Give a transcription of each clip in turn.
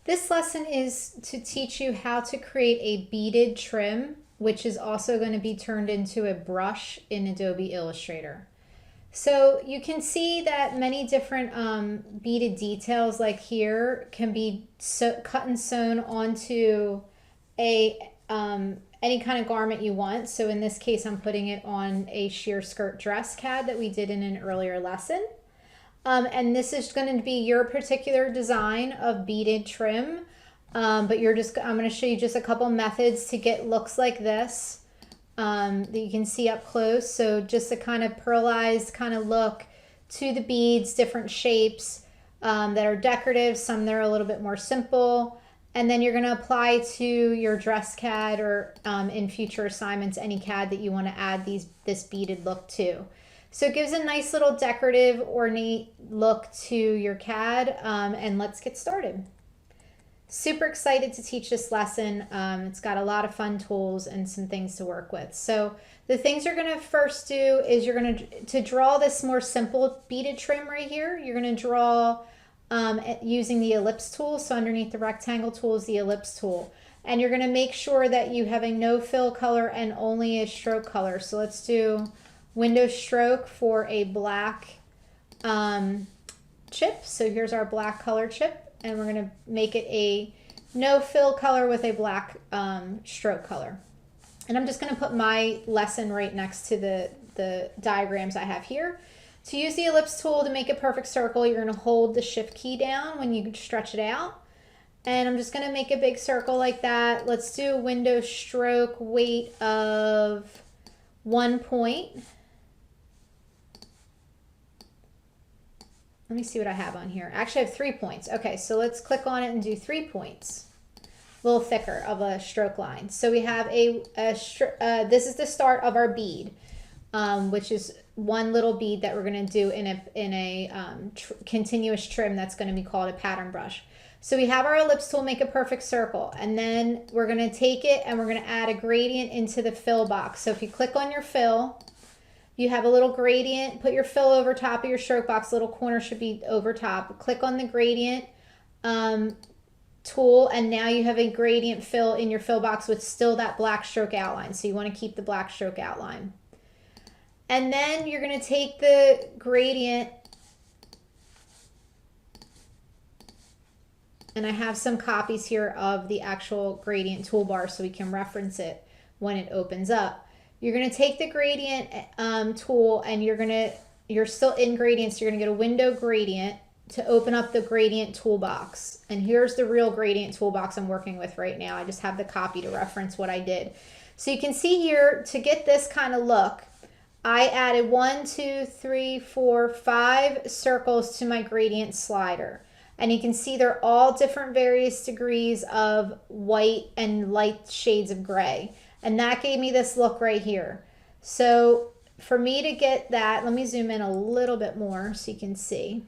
This lesson is to teach you how to create a beaded trim, which is also going to be turned into a brush in Adobe Illustrator. So you can see that many different beaded details like here can be cut and sewn onto a any kind of garment you want. So in this case, I'm putting it on a sheer skirt dress CAD that we did in an earlier lesson. And this is going to be your particular design of beaded trim. But I'm going to show you just a couple methods to get looks like this that you can see up close. So just a kind of pearlized kind of look to the beads, different shapes that are decorative, some that are a little bit more simple. And then you're going to apply to your dress CAD or in future assignments, any CAD that you want to add this beaded look to. So it gives a nice little decorative, ornate look to your CAD, and let's get started. Super excited to teach this lesson. It's got a lot of fun tools and some things to work with. So the things you're going to first do is you're going to draw this more simple beaded trim right here. You're going to draw using the ellipse tool. So underneath the rectangle tool is the ellipse tool. And you're going to make sure that you have a no fill color and only a stroke color. So let's do window stroke for a black chip. So here's our black color chip. And we're going to make it a no fill color with a black stroke color. And I'm just going to put my lesson right next to the diagrams I have here. To use the ellipse tool to make a perfect circle, you're going to hold the shift key down when you stretch it out. And I'm just going to make a big circle like that. Let's do a window stroke weight of 1 point. Let me see what I have on here. Actually, I have 3 points. Okay, so let's click on it and do 3 points. A little thicker of a stroke line. So we have this is the start of our bead, which is one little bead that we're going to do in a continuous trim that's going to be called a pattern brush. So we have our ellipse tool, make a perfect circle, and then we're going to take it and we're going to add a gradient into the fill box. So if you click on your fill, you have a little gradient, put your fill over top of your stroke box, little corner should be over top. Click on the gradient tool, and now you have a gradient fill in your fill box with still that black stroke outline. So you want to keep the black stroke outline. And then you're going to take the gradient, and I have some copies here of the actual gradient toolbar so we can reference it when it opens up. You're going to take the gradient tool and you're still in gradients. You're going to get a window gradient to open up the gradient toolbox. And here's the real gradient toolbox I'm working with right now. I just have the copy to reference what I did. So you can see here, to get this kind of look, I added 1, 2, 3, 4, 5 circles to my gradient slider. And you can see they're all different various degrees of white and light shades of gray. And that gave me this look right here. So for me to get that, let me zoom in a little bit more so you can see.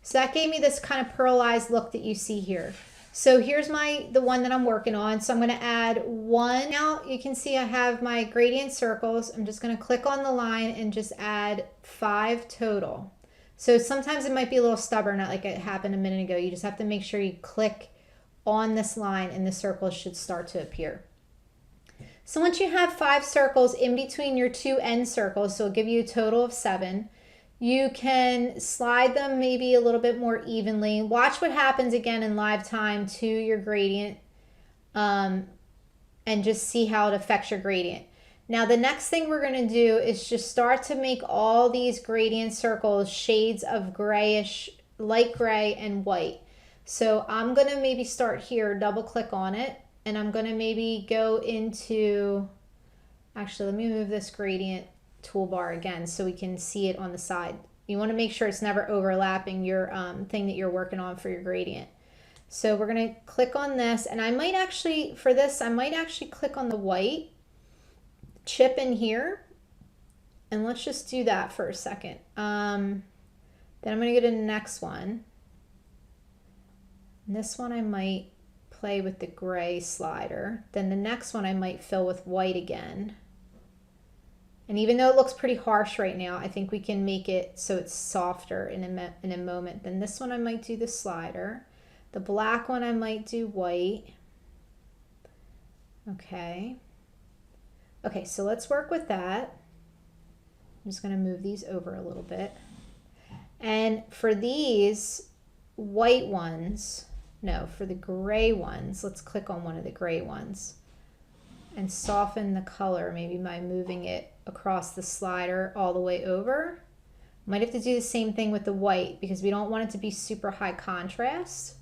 So that gave me this kind of pearlized look that you see here. So here's the one that I'm working on. So I'm going to add 1. Now you can see I have my gradient circles. I'm just going to click on the line and just add 5 total. So sometimes it might be a little stubborn, like it happened a minute ago. You just have to make sure you click on this line and the circles should start to appear. So once you have 5 circles in between your 2 end circles, so it'll give you a total of 7, you can slide them maybe a little bit more evenly. Watch what happens again in live time to your gradient and just see how it affects your gradient. Now the next thing we're going to do is just start to make all these gradient circles shades of grayish, light gray and white. So I'm going to maybe start here, double click on it. And I'm going to maybe go into, actually, let me move this gradient toolbar again so we can see it on the side. You want to make sure it's never overlapping your thing that you're working on for your gradient. So we're going to click on this, and I might actually, for this, I might actually click on the white chip in here. And let's just do that for a second. Then I'm going to go to the next one. And this one I might play with the gray slider. Then the next one I might fill with white again. And even though it looks pretty harsh right now, I think we can make it so it's softer in a moment. Then this one I might do the slider. The black one I might do white. Okay. Okay, so let's work with that. I'm just going to move these over a little bit. And for these white ones, no, for the gray ones, let's click on one of the gray ones and soften the color, maybe by moving it across the slider all the way over. Might have to do the same thing with the white because we don't want it to be super high contrast.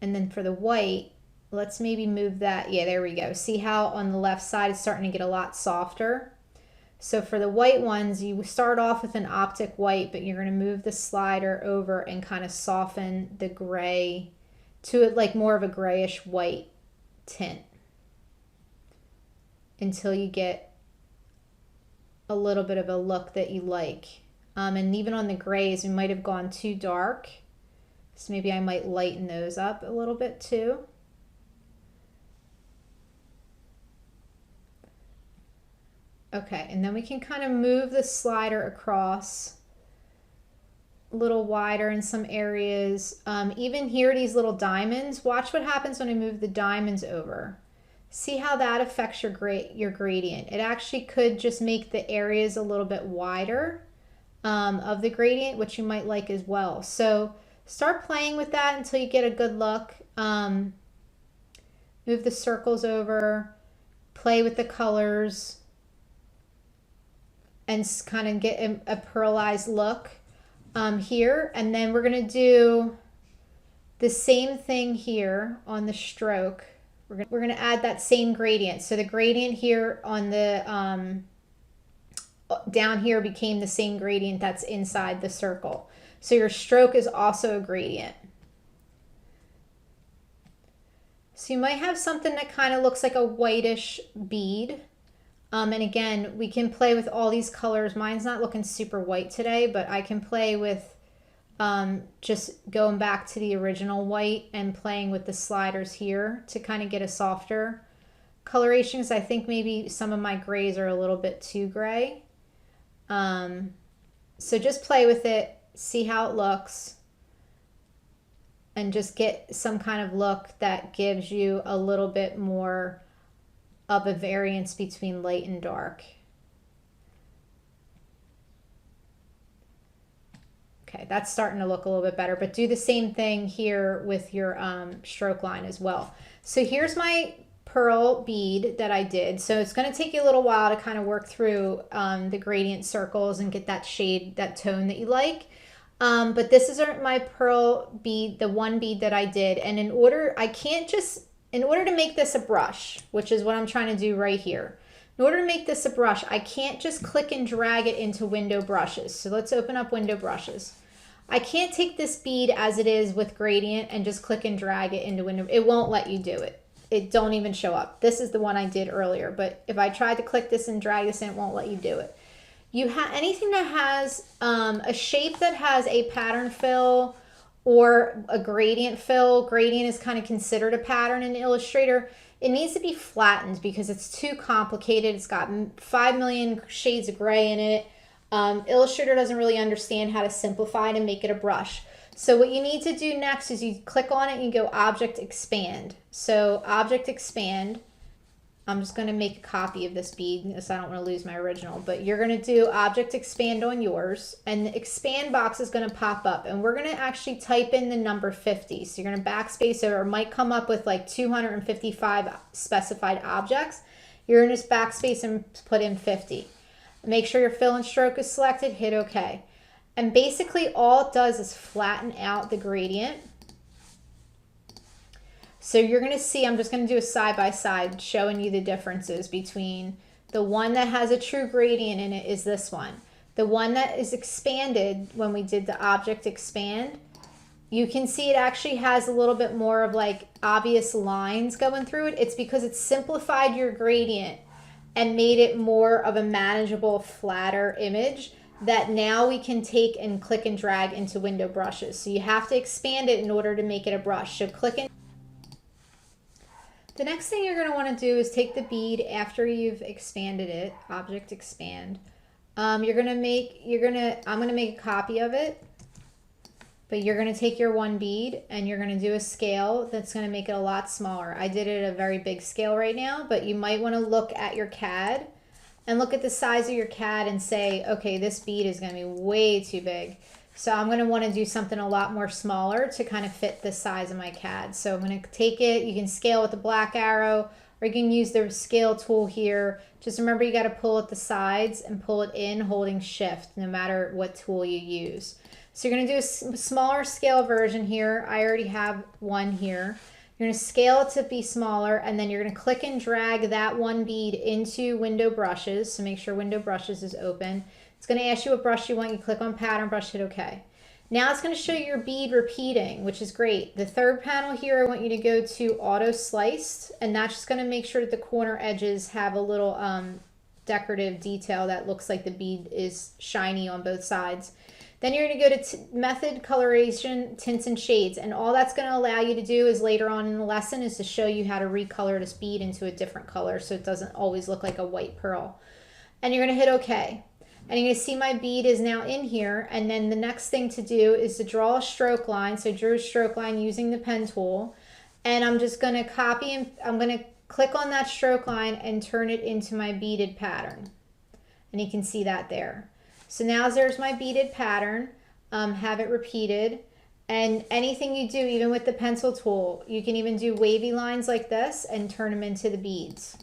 And then for the white, let's maybe move that. Yeah, there we go. See how on the left side it's starting to get a lot softer? So for the white ones, you start off with an optic white, but you're going to move the slider over and kind of soften the gray to it like more of a grayish white tint until you get a little bit of a look that you like. And even on the grays, we might have gone too dark. So maybe I might lighten those up a little bit too. Okay, and then we can kind of move the slider across a little wider in some areas. Even here, these little diamonds, watch what happens when I move the diamonds over. See how that affects your gradient. It actually could just make the areas a little bit wider of the gradient, which you might like as well. So start playing with that until you get a good look. Move the circles over, play with the colors, and kind of get a pearlized look here. And then we're going to do the same thing here on the stroke. We're going to add that same gradient. So the gradient here on the down here became the same gradient that's inside the circle. So your stroke is also a gradient. So you might have something that kind of looks like a whitish bead. And again, we can play with all these colors. Mine's not looking super white today, but I can play with just going back to the original white and playing with the sliders here to kind of get a softer coloration, because I think maybe some of my grays are a little bit too gray. So just play with it, see how it looks, and just get some kind of look that gives you a little bit more of a variance between light and dark. Okay, that's starting to look a little bit better, but do the same thing here with your stroke line as well. So here's my pearl bead that I did. So it's going to take you a little while to kind of work through the gradient circles and get that shade, that tone that you like. But this is my pearl bead, the one bead that I did. And in order to make this a brush, which is what I'm trying to do right here, in order to make this a brush, I can't just click and drag it into window brushes. So let's open up window brushes. I can't take this bead as it is with gradient and just click and drag it into window. It won't let you do it. It don't even show up. This is the one I did earlier, but if I tried to click this and drag this in, it won't let you do it. You have anything that has a shape that has a pattern fill or a gradient fill. Gradient is kind of considered a pattern in Illustrator. It needs to be flattened because it's too complicated. It's got 5 million shades of gray in it. Illustrator doesn't really understand how to simplify it and make it a brush. So what you need to do next is you click on it and you go Object Expand. So Object Expand. I'm just going to make a copy of this bead because I don't want to lose my original, but you're going to do Object Expand on yours, and the expand box is going to pop up, and we're going to actually type in the number 50. So you're going to backspace it, or it might come up with like 255 specified objects. You're going to just backspace and put in 50. Make sure your fill and stroke is selected, hit OK. And basically all it does is flatten out the gradient. So you're going to see, I'm just going to do a side-by-side showing you the differences between the one that has a true gradient in it is this one. The one that is expanded when we did the Object Expand, you can see it actually has a little bit more of like obvious lines going through it. It's because it simplified your gradient and made it more of a manageable, flatter image that now we can take and click and drag into window brushes. So you have to expand it in order to make it a brush. So click in. The next thing you're going to want to do is take the bead after you've expanded it, Object Expand. I'm going to make a copy of it. But you're going to take your one bead and you're going to do a scale that's going to make it a lot smaller. I did it at a very big scale right now, but you might want to look at your CAD and look at the size of your CAD and say, okay, this bead is going to be way too big. So I'm going to want to do something a lot more smaller to kind of fit the size of my CAD. So I'm going to take it, you can scale with the black arrow, or you can use the scale tool here. Just remember you got to pull at the sides and pull it in holding shift no matter what tool you use. So you're going to do a smaller scale version here. I already have one here. You're going to scale it to be smaller, and then you're going to click and drag that one bead into window brushes. So make sure window brushes is open. It's going to ask you what brush you want. You click on pattern brush, hit OK. Now it's going to show you your bead repeating, which is great. The third panel here, I want you to go to auto sliced, and that's just going to make sure that the corner edges have a little decorative detail that looks like the bead is shiny on both sides. Then you're going to go to method, coloration, tints, and shades. And all that's going to allow you to do is later on in the lesson is to show you how to recolor this bead into a different color so it doesn't always look like a white pearl. And you're going to hit OK. And you're going to see my bead is now in here. And then the next thing to do is to draw a stroke line. So I drew a stroke line using the pen tool. And I'm just going to copy and I'm going to click on that stroke line and turn it into my beaded pattern. And you can see that there. So now there's my beaded pattern, have it repeated, and anything you do, even with the pencil tool, you can even do wavy lines like this and turn them into the beads.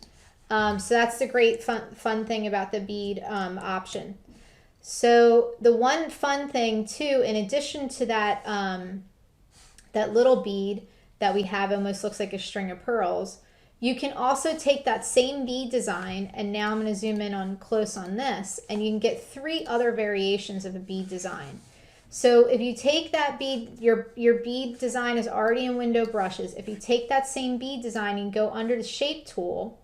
So that's the great fun thing about the bead option. So the one fun thing too, in addition to that, that little bead that we have almost looks like a string of pearls, you can also take that same bead design, and now I'm going to zoom in on close on this, and you can get 3 other variations of a bead design. So if you take that bead, your bead design is already in window brushes. If you take that same bead design and go under the shape tool,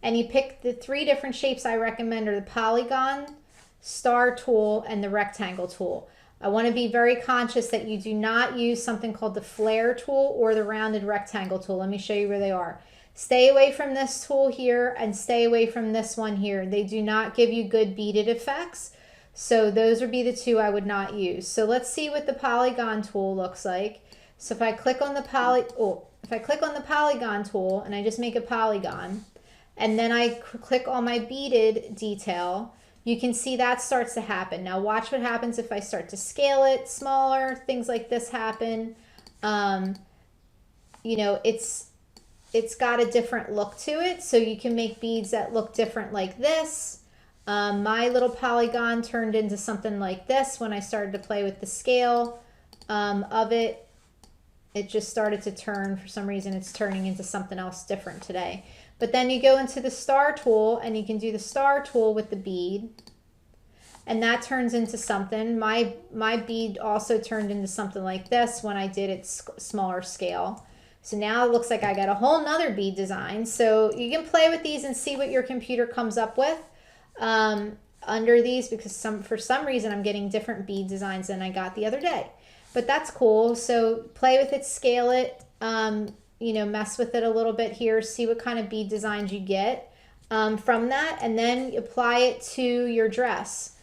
and you pick the 3 different shapes I recommend are the polygon, star tool, and the rectangle tool. I want to be very conscious that you do not use something called the flare tool or the rounded rectangle tool. Let me show you where they are. Stay away from this tool here and stay away from this one here. They do not give you good beaded effects. So those would be the 2 I would not use. So let's see what the polygon tool looks like. So if I click on the polygon tool and I just make a polygon, and then I click on my beaded detail, you can see that starts to happen. Now watch what happens if I start to scale it smaller, things like this happen. You know, it's got a different look to it, so you can make beads that look different like this. My little polygon turned into something like this when I started to play with the scale of it. It just started to turn. For some reason it's turning into something else different today. But then you go into the star tool and you can do the star tool with the bead, and that turns into something. My bead also turned into something like this when I did it smaller scale. So now it looks like I got a whole nother bead design. So you can play with these and see what your computer comes up with under these, because for some reason I'm getting different bead designs than I got the other day. But that's cool. So play with it, scale it, you know, mess with it a little bit here, see what kind of bead designs you get from that, and then apply it to your dress.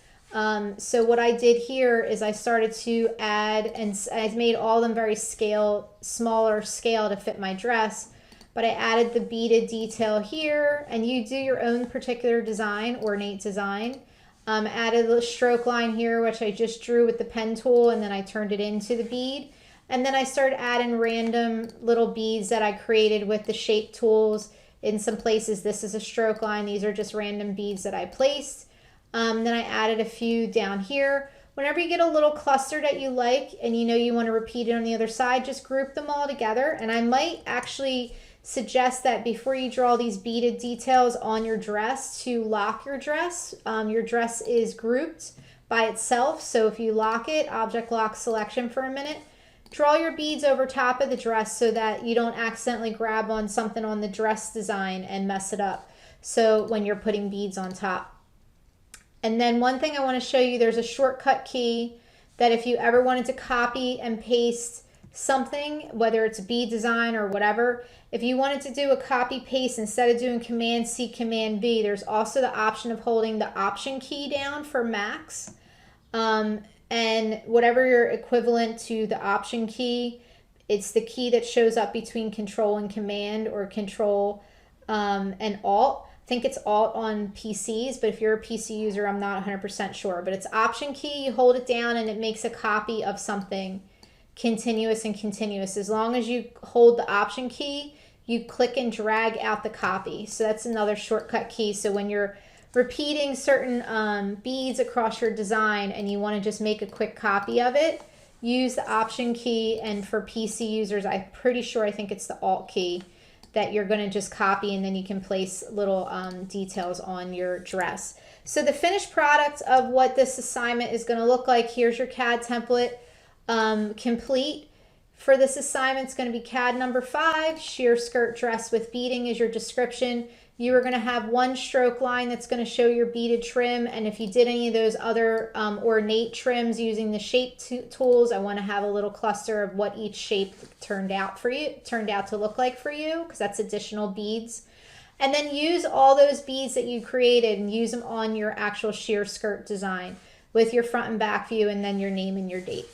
So what I did here is I started to add, and I made all of them very smaller scale to fit my dress, but I added the beaded detail here, and you do your own particular design, ornate design. Added a stroke line here, which I just drew with the pen tool, and then I turned it into the bead. And then I started adding random little beads that I created with the shape tools. In some places, this is a stroke line. These are just random beads that I placed. Then I added a few down here. Whenever you get a little cluster that you like and you know you want to repeat it on the other side, just group them all together. And I might actually suggest that before you draw these beaded details on your dress, to lock your dress. Your dress is grouped by itself. So if you lock it, object lock selection for a minute, draw your beads over top of the dress so that you don't accidentally grab on something on the dress design and mess it up. So when you're putting beads on top. And then one thing I want to show you, there's a shortcut key that if you ever wanted to copy and paste something, whether it's a bead design or whatever, if you wanted to do a copy paste instead of doing Command C, Command V, there's also the option of holding the Option key down for Macs. and whatever your equivalent to the Option key, it's the key that shows up between Control and Command, or Control and Alt. I think it's Alt on PCs, but if you're a PC user, I'm not 100% sure. But it's Option key, you hold it down and it makes a copy of something, continuous and continuous. As long as you hold the Option key, you click and drag out the copy. So that's another shortcut key. So when you're repeating certain beads across your design and you want to just make a quick copy of it, use the Option key. And for PC users, I'm pretty sure, I think it's the Alt key that you're going to just copy, and then you can place little details on your dress. So the finished product of what this assignment is going to look like, here's your CAD template complete. For this assignment, it's going to be CAD number 5, sheer skirt dress with beading is your description. You are going to have one stroke line that's going to show your beaded trim, and if you did any of those other ornate trims using the shape tools, I want to have a little cluster of what each shape turned out to look like for you, because that's additional beads. And then use all those beads that you created and use them on your actual sheer skirt design with your front and back view, and then your name and your date.